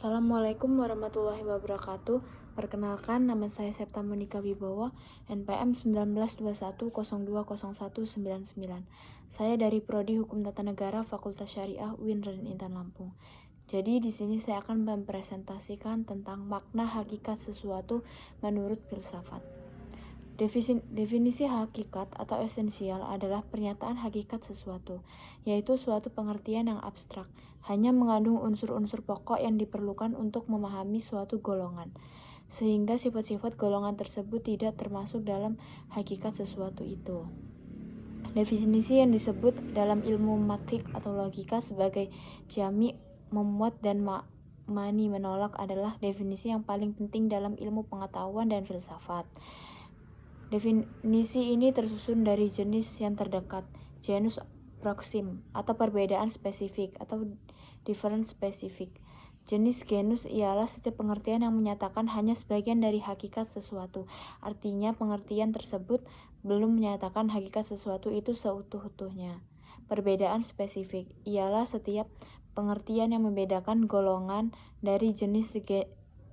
Assalamualaikum warahmatullahi wabarakatuh. Perkenalkan, nama saya Septa Monika Wibowo, NPM 1921020199. Saya dari Prodi Hukum Tata Negara Fakultas Syariah UIN Raden Intan Lampung. Jadi di sini saya akan mempresentasikan tentang makna hakikat sesuatu menurut filsafat. Definisi hakikat atau esensial adalah pernyataan hakikat sesuatu, yaitu suatu pengertian yang abstrak, hanya mengandung unsur-unsur pokok yang diperlukan untuk memahami suatu golongan, sehingga sifat-sifat golongan tersebut tidak termasuk dalam hakikat sesuatu itu. Definisi yang disebut dalam ilmu matik atau logika sebagai jami, memuat, dan mani menolak adalah definisi yang paling penting dalam ilmu pengetahuan dan filsafat. Definisi ini tersusun dari jenis yang terdekat, genus proxim, atau perbedaan spesifik, atau different specific. Jenis genus ialah setiap pengertian yang menyatakan hanya sebagian dari hakikat sesuatu. Artinya pengertian tersebut belum menyatakan hakikat sesuatu itu seutuh-utuhnya. Perbedaan spesifik ialah setiap pengertian yang membedakan golongan dari jenis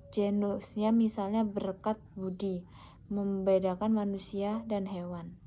genusnya, misalnya berkat budi, membedakan manusia dan hewan.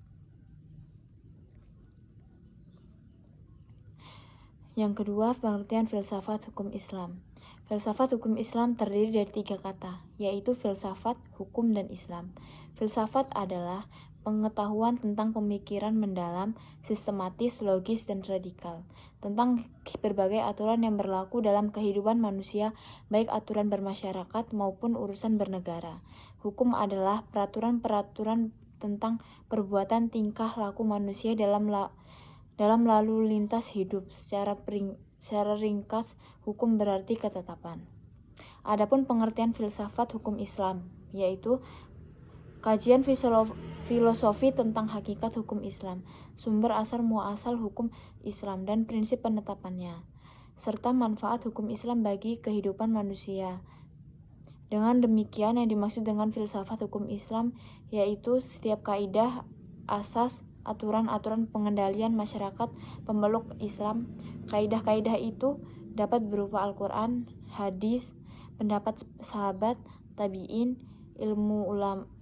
Yang kedua, pengertian filsafat hukum Islam. Filsafat hukum Islam terdiri dari 3 kata, yaitu filsafat, hukum, dan Islam. Filsafat adalah pengetahuan tentang pemikiran mendalam, sistematis, logis, dan radikal, tentang berbagai aturan yang berlaku dalam kehidupan manusia, baik aturan bermasyarakat maupun urusan bernegara. Hukum adalah peraturan-peraturan tentang perbuatan tingkah laku manusia dalam lalu lintas hidup. Secara ringkas, hukum berarti ketetapan. Adapun pengertian filsafat hukum Islam, yaitu kajian filosofi tentang hakikat hukum Islam, sumber asal muasal hukum Islam dan prinsip penetapannya, serta manfaat hukum Islam bagi kehidupan manusia. Dengan demikian, yang dimaksud dengan filsafat hukum Islam yaitu setiap kaidah, asas, aturan-aturan pengendalian masyarakat pemeluk Islam. Kaidah-kaidah itu dapat berupa Al-Quran, hadis, pendapat sahabat, tabi'in,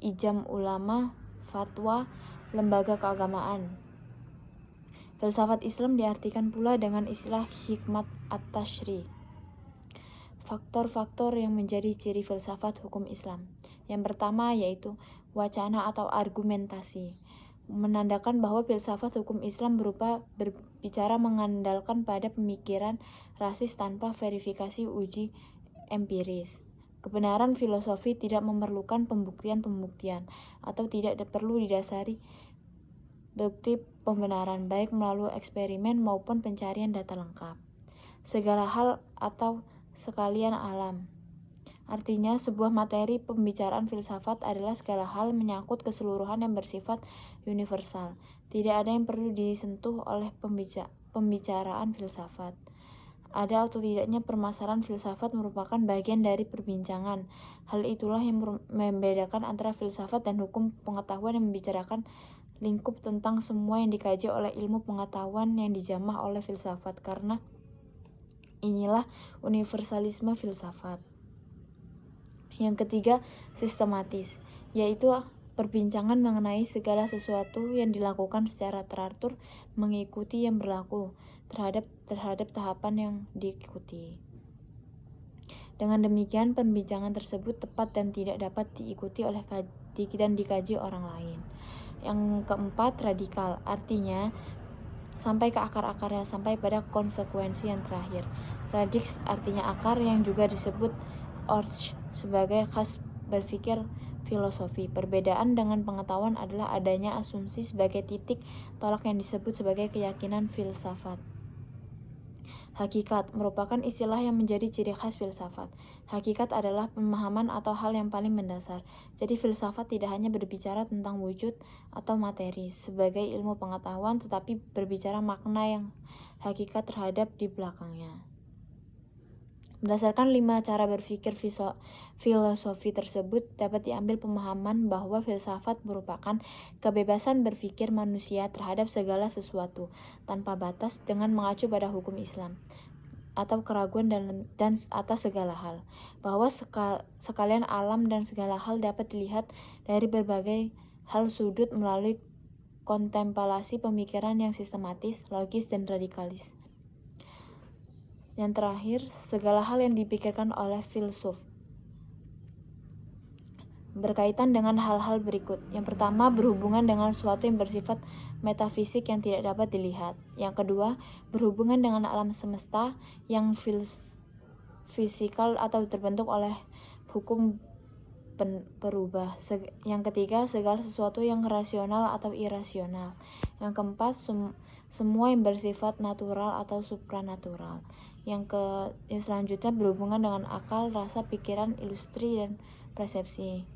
ijam ulama, fatwa, lembaga keagamaan. Filsafat Islam diartikan pula dengan istilah hikmat at-tashri. Faktor-faktor yang menjadi ciri filsafat hukum Islam. Yang pertama yaitu wacana atau argumentasi, menandakan bahwa filsafat hukum Islam berupa berbicara mengandalkan pada pemikiran rasis tanpa verifikasi uji empiris. Kebenaran filosofi tidak memerlukan pembuktian atau tidak perlu didasari bukti pembenaran, baik melalui eksperimen maupun pencarian data lengkap. Segala hal atau sekalian alam. Artinya, sebuah materi pembicaraan filsafat adalah segala hal menyangkut keseluruhan yang bersifat universal. Tidak ada yang perlu disentuh oleh pembicaraan filsafat. Ada atau tidaknya permasalahan filsafat merupakan bagian dari perbincangan. Hal itulah yang membedakan antara filsafat dan hukum pengetahuan yang membicarakan lingkup tentang semua yang dikaji oleh ilmu pengetahuan yang dijamah oleh filsafat. Karena inilah universalisme filsafat. Yang ketiga, sistematis, yaitu perbincangan mengenai segala sesuatu yang dilakukan secara teratur mengikuti yang berlaku terhadap tahapan yang diikuti. Dengan demikian, perbincangan tersebut tepat dan tidak dapat diikuti oleh dan dikaji orang lain. Yang keempat, radikal, artinya sampai ke akar-akarnya, sampai pada konsekuensi yang terakhir. Radix artinya akar, yang juga disebut orch sebagai khas berpikir filosofi. Perbedaan dengan pengetahuan adalah adanya asumsi sebagai titik tolak yang disebut sebagai keyakinan filsafat. Hakikat merupakan istilah yang menjadi ciri khas filsafat. Hakikat adalah pemahaman atau hal yang paling mendasar. Jadi filsafat tidak hanya berbicara tentang wujud atau materi sebagai ilmu pengetahuan, tetapi berbicara makna yang hakikat terhadap di belakangnya. Berdasarkan 5 cara berpikir filosofi tersebut, dapat diambil pemahaman bahwa filsafat merupakan kebebasan berpikir manusia terhadap segala sesuatu tanpa batas dengan mengacu pada hukum Islam. atau keraguan dan atas segala hal, bahwa sekalian alam dan segala hal dapat dilihat dari berbagai hal sudut melalui kontemplasi pemikiran yang sistematis, logis, dan radikalis. Yang terakhir, segala hal yang dipikirkan oleh filsuf berkaitan dengan hal-hal berikut. Yang pertama, berhubungan dengan sesuatu yang bersifat metafisik yang tidak dapat dilihat. Yang kedua, berhubungan dengan alam semesta yang fisikal atau terbentuk oleh hukum berubah. Yang ketiga, segala sesuatu yang rasional atau irasional. Yang keempat, semua yang bersifat natural atau supranatural. Yang selanjutnya berhubungan dengan akal, rasa, pikiran, industri, dan persepsi.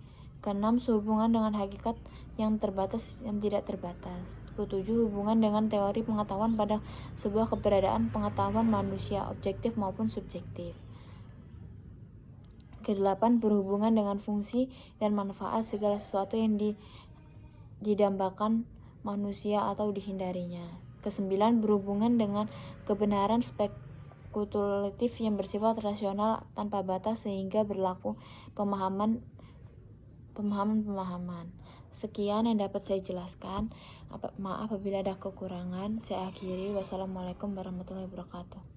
Keenam, sehubungan dengan hakikat yang terbatas yang tidak terbatas. Ketujuh, hubungan dengan teori pengetahuan pada sebuah keberadaan pengetahuan manusia, objektif maupun subjektif. Kedelapan, berhubungan dengan fungsi dan manfaat segala sesuatu yang didambakan manusia atau dihindarinya. Kesembilan, berhubungan dengan kebenaran spekulatif yang bersifat rasional tanpa batas sehingga berlaku pemahaman. Sekian yang dapat saya jelaskan. Maaf apabila ada kekurangan. Saya akhiri. Wassalamualaikum warahmatullahi wabarakatuh.